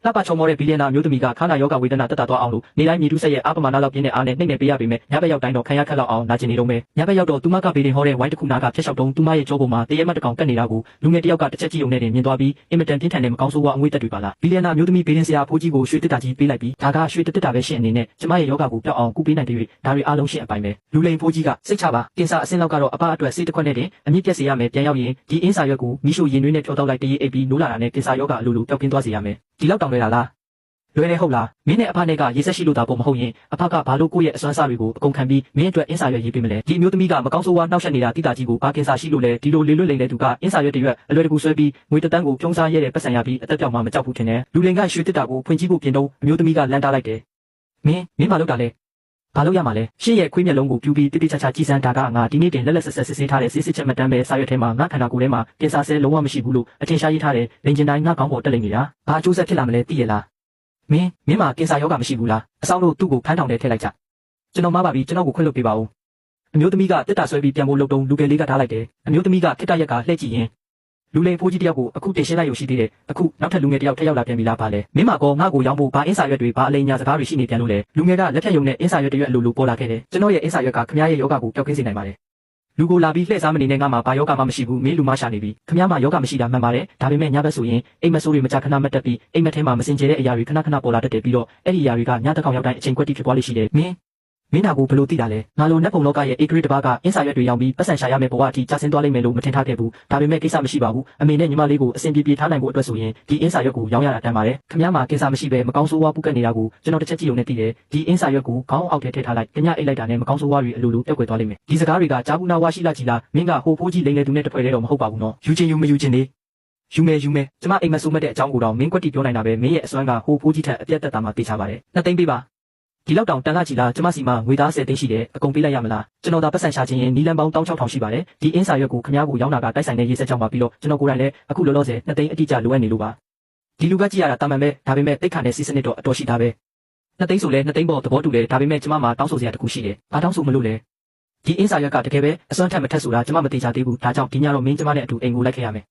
လှပချုံမောတဲ့ဘီလီယံနာမျိုးသမီးကခါနာယောဂဝေဒနာတက်တာသွားအောင်လို့နေတိုင်းမြေတူးဆက်ရဲ့အာပမာနာလောက်ပြင်းတဲ့အားနဲ့နှိမ့်နေပေးရပေမဲ့ညဘက်ရောက်တိုင်းတော့ခံရခက်လောက်အောင်နာကျင်နေတော့မယ်ညဘက်ရောက်တော့သူမကဘေးတင်ဟောတဲ့ဝိုင်းတစ်ခုနာကဖျက်လျှောက်တုံးသူမရဲ့ကြောပုံမှာတရဲမတ်တကောင်ကတ်နေတာကိုလူငယ်တယောက်ကတစ်ချက်ကြည့်ုံနဲ့တင်မြင်သွားပြီးအင်မတန်ပြင်းထန်တဲ့မကောင်းဆိုးဝါးအငွေ့တက်တွေပါလားဘီလီယံနာမျိုးသမီးဘေးတင်ဆရာဖိုးကြီးကိုရွှေတက်တာကြီးပေးလိုက်ပြီးဒါကရွှေတက်တာပဲရှင့်အနေနဲ့ကျမရဲ့ယောဂကိုပျောက်အောင်ကူပေးနိုင်တဲ့ဒါတွေအားလုံးရှင့်အပိုင်ပဲလူလိန်ဖိုးကြီးကစိတ်ချပါကင်ဆာအဆင့်လောက်ကတော့အပအတွက်စိတ်တစ်ခွက်နဲ့တင်အမြင့်ပြက်စေရမယ်ပြန်ရောက်ရင်ဒီအင်းစာရွက်ကိုမိရှုရင်တွင်းနဲ့ဖျော်တော့လိုက်တရေအိပ်ပြီးနိုးလာတာနဲ့ကင်ဆာယောဂအလိုလိုပျောက်ကင်းသွားစေရမယ်ဒီလောက်တောင်လွယ်တာလားလွယ်တယ်ဟုတ်လားမင်းနဲ့အဖနဲ့ကရေဆက်ရှိလို့တာပေါ့မဟုတ်ရင်အဖကဘာလို့ကိုယ့်ရဲ့အစွမ်းစားတွေကိုအကုန်ခံပြီးမင်းအတွက်အင်းစာရွက်ရေးပေးမလဲဒီအမျိုးသမီးကမကောင်းဆိုးဝါးနှောက်ယှက်နေတာတိတာကြီးကိုဘာကင်ဆာရှိလို့လဲဒီလိုလေလွတ်လိမ့်တဲ့သူကအင်းစာရွက်တရွက်အလွယ်တကူဆွဲပြီးငွေတန်းကိုပြုံးစားရဲတဲ့ပတ်စံရပြီးအသက်ပြောက်မှမကြောက်ဘူးထင်တယ်လူလင်ကရွှေတစ်တာကိုဖွင့်ကြည့်ဖို့ပြင်တော့အမျိုးသမီးကလမ်းတားလိုက်တယ်မင်းဘာလုပ်တာလဲဘာလို့ရမှာလဲရှင့်ရဲ့ခွေးမျက်လုံးကိုပြူပြီးတိတိကျကျကြည်စမ်းတာကငါဒီနေ့တင်လက်ဆက်စစ်ဆေးထားတဲ့စစ်စစ်ချက်မှတ်တမ်းပဲစာရွက်ထဲမှာငါခန္ဓာကိုယ်ထဲမှာကင်ဆာဆဲလုံးဝမရှိဘူးလို့အထင်ရှားရေးထားတယ်လင်ကျင်တိုင်းငါကောင်းပေါ်တက်လိမ့်နေတာဘာအကျိုးဆက်ဖြစ်လာမလဲသိရလားမင်းမှာကင်ဆာယောဂမရှိဘူးလားအဆောင်လို့သူ့ကိုဖမ်းထောင်ထဲထည့်လိုက်ကြကျွန်တော်မှားပါပြီကျွန်တော်ကိုခွင့်လွှတ်ပေးပါဦးအမျိုးသမီးကတက်တာဆွဲပြီးပြန်ဖို့လုပ်တော့လူကလေးကထားလိုက်တယ်အမျိုးသမီးကခစ်တရက်ကလှည့်ကြည့်ရင်လူလိန်ဖိုးကြီးတယောက်ကိုအခုတင်ရှင်းလိုက်ရရှိသေးတယ်အခုနောက်ထပ်လူငယ်တယောက်ထပ်ရောက်လာပြန်ပြီလားဗာလဲမင်းမကောငါ့ကိုရောင်းဖို့ဘာအင်းစာရွက်တွေဘာအလိမ်ညာစကားတွေရှိနေပြန်လို့လဲလူငယ်ကလက်ဖြတ်ယုံနဲ့အင်းစာရွက်တရွက်အလိုလိုပေါ်လာခဲ့တယ်ကျွန်တော်ရဲ့အင်းစာရွက်ကခမရရဲ့ယောဂကိုပျောက်ကင်းစေနိုင်ပါတယ်လူကိုလာပြီးလှည့်စားမနေနဲ့ငါမှဘာယောဂမှမရှိဘူးမင်းလူမရှာနေပြီခမရမှာယောဂမရှိတာမှန်ပါတယ်ဒါပေမဲ့ညဘက်ဆိုရင်အိမ်မဆိုးတွေမကြခဏမတ်တက်ပြီးအိမ်မက်ထဲမှာမစင်ကြဲတဲ့အရာတွေခဏပေါ်လာတတ်တယ်ပြီးတော့အဲ့ဒီအရာတွေကညတက်ကောင်ရောက်တိုင်းအချိန်ကွက်တိဖြစ်သွားလိမ့်ရှိတယ်မင်းနာကိုဘလို့သိတာလဲငါလိုနတ်ပုံလောကရဲ့အေဂရစ်တပါကအင်းစာရွက်တွေရောင်းပြီးပတ်စံရှာရမယ့်ဘဝအထိကျဆင်းသွားလိမ့်မယ်လို့မထင်ထားခဲ့ဘူးဒါပေမဲ့ကိစ္စမရှိပါဘူးအမေနဲ့ညီမလေးကိုအဆင်ပြေထားနိုင်ဖို့အတွက်ဆိုရင်ဒီအင်းစာရွက်ကိုရောင်းရတာတန်ပါတယ်ခမရမှာကင်ဆာမရှိပဲမကောင်းဆိုးဝါးပူကတ်နေတာကိုကျွန်တော်တစ်ချက်ကြည့်ုံနဲ့သိတယ်ဒီအင်းစာရွက်ကိုခေါင်းအောက်ထဲထည့်ထားလိုက်ညအိတ်လိုက်တာနဲ့မကောင်းဆိုးဝါးတွေအလိုလိုပျောက်ကွယ်သွားလိမ့်မယ်ဒီစကားတွေကကြားဘူးနာဝါရှိလာကြည်လားမင်းကဟိုဖိုးကြီးလိမ့်လေသူနဲ့တဖွဲတည်းတော့မဟုတ်ပါဘူးနော်ယူချင်းယူမယူချင်းနေယူမဲကျမအိမ်မဆိုးမတဲ့အကြောင်းကိုတော့မင်းကွက်တီပြောနိုင်တာပဲမင်းရဲ့အစွမ်းကဟိုဖိုးကြီးထက်အပြတ်တက်တာမှသိချပါတယ်နှစ်သိန်းပေးပါဒီလောက်တောင်တန်လာကြည်လားကျမစီမှာငွေသား10သိန်းရှိတယ်အကုန်ပေးလိုက်ရမလားကျွန်တော်ဒါပတ်စံရှာခြင်းရင်နီလန်ပေါင်း16000ရှိပါတယ်ဒီအင်းစာရွက်ကိုခင်ဗျားကိုရောင်းတာကတိုက်ဆိုင်တဲ့ရေးဆက်ကြောင်းပါပြီးတော့ကျွန်တော်ကိုယ်တိုင်လည်းအခုလောလောဆယ်2သိန်းအတိအကျလိုအပ်နေလို့ပါဒီလူကကြည့်ရတာတာမန်ပဲဒါပေမဲ့တိတ်ခါနဲ့စီစနစ်တော့အတော်ရှိတာပဲ2သိန်းဆိုလဲ2သိန်းပေါ့သဘောတူတယ်ဒါပေမဲ့ကျမမှာတောင်းဆိုစရာတခုရှိတယ်ဘာတောင်းဆိုမလို့လဲဒီအင်းစာရွက်ကတကယ်ပဲအစွမ်းထက်မထက်ဆိုတာကျမမသိချသေးဘူးဒါကြောင့်ဒီညတော့မင်းကျမနဲ့အတူအိမ်ကိုလိုက်ခဲ့ရမယ်